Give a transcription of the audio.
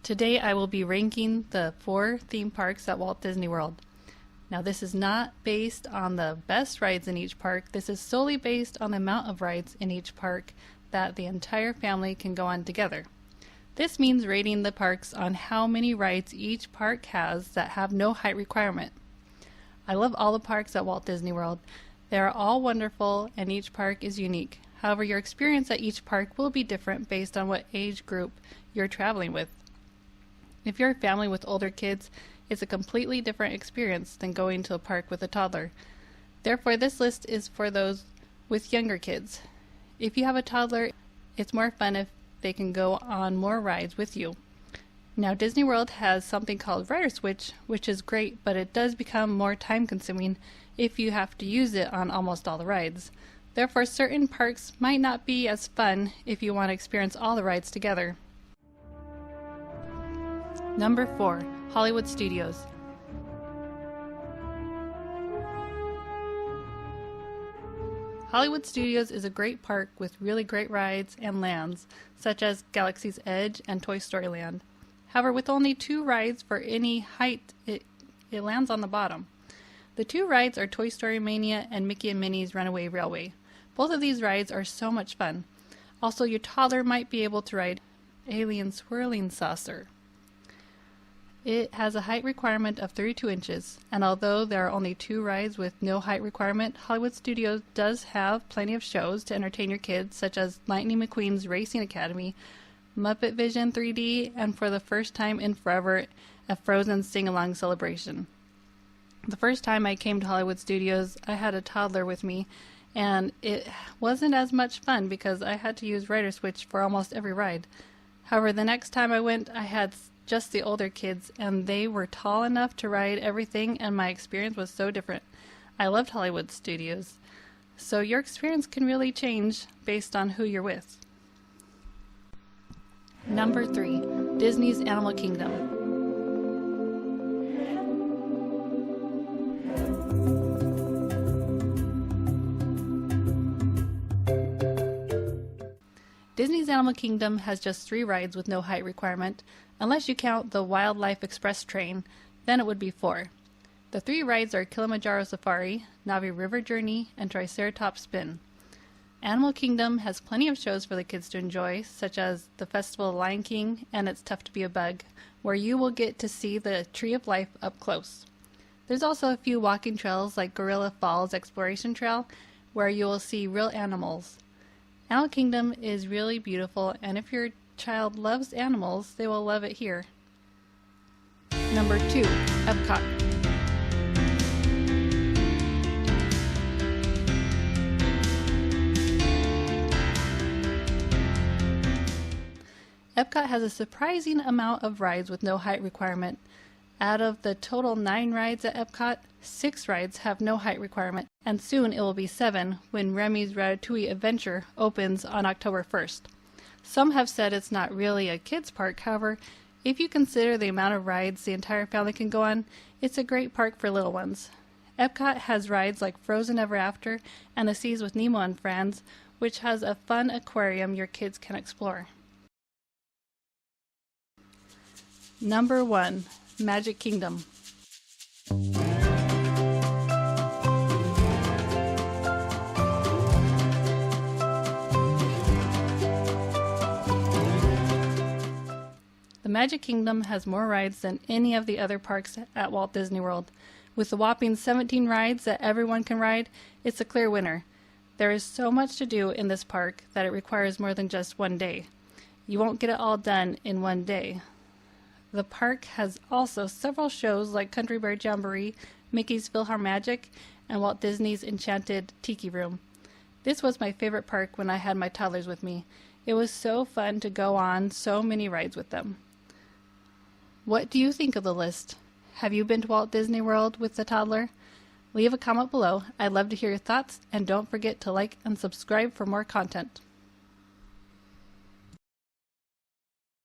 Today I will be ranking the 4 theme parks at Walt Disney World. Now this is not based on the best rides in each park. This is solely based on the amount of rides in each park that the entire family can go on together. This means rating the parks on how many rides each park has that have no height requirement. I love all the parks at Walt Disney World. They are all wonderful and each park is unique. However, your experience at each park will be different based on what age group you're traveling with. If you're a family with older kids, it's a completely different experience than going to a park with a toddler. Therefore, this list is for those with younger kids. If you have a toddler, it's more fun if they can go on more rides with you. Now, Disney World has something called Rider Switch, which is great, but it does become more time-consuming if you have to use it on almost all the rides. Therefore, certain parks might not be as fun if you want to experience all the rides together. Number 4. Hollywood Studios. Hollywood Studios is a great park with really great rides and lands, such as Galaxy's Edge and Toy Story Land. However, with only 2 rides for any height, it lands on the bottom. The 2 rides are Toy Story Mania and Mickey and Minnie's Runaway Railway. Both of these rides are so much fun. Also, your toddler might be able to ride Alien Swirling Saucer. It has a height requirement of 32 inches, and although there are only 2 rides with no height requirement, Hollywood Studios does have plenty of shows to entertain your kids, such as Lightning McQueen's Racing Academy, Muppet Vision 3D, and for the first time in forever, a Frozen sing-along celebration. The first time I came to Hollywood Studios, I had a toddler with me, and it wasn't as much fun because I had to use Rider Switch for almost every ride. However, the next time I went, I had just the older kids, and they were tall enough to ride everything, and my experience was so different. I loved Hollywood Studios. So your experience can really change based on who you're with. Number 3. Disney's Animal Kingdom. Disney's Animal Kingdom has just 3 rides with no height requirement. Unless you count the Wildlife Express train, then it would be 4. The 3 rides are Kilimanjaro Safari, Navi River Journey, and Triceratops Spin. Animal Kingdom has plenty of shows for the kids to enjoy, such as the Festival of Lion King and It's Tough to Be a Bug, where you will get to see the Tree of Life up close. There's also a few walking trails like Gorilla Falls Exploration Trail, where you will see real animals. Animal Kingdom is really beautiful, and if your child loves animals, they will love it here. Number 2. Epcot. Epcot has a surprising amount of rides with no height requirement. Out of the total 9 rides at Epcot, 6 rides have no height requirement, and soon it will be 7 when Remy's Ratatouille Adventure opens on October 1st. Some have said it's not really a kids park. However, if you consider the amount of rides the entire family can go on, it's a great park for little ones. Epcot has rides like Frozen Ever After and The Seas with Nemo and Friends, which has a fun aquarium your kids can explore. Number 1. Magic Kingdom. The Magic Kingdom has more rides than any of the other parks at Walt Disney World. With the whopping 17 rides that everyone can ride, it's a clear winner. There is so much to do in this park that it requires more than just one day. You won't get it all done in one day. The park has also several shows like Country Bear Jamboree, Mickey's PhilharMagic, and Walt Disney's Enchanted Tiki Room. This was my favorite park when I had my toddlers with me. It was so fun to go on so many rides with them. What do you think of the list? Have you been to Walt Disney World with the toddler? Leave a comment below. I'd love to hear your thoughts, and don't forget to like and subscribe for more content.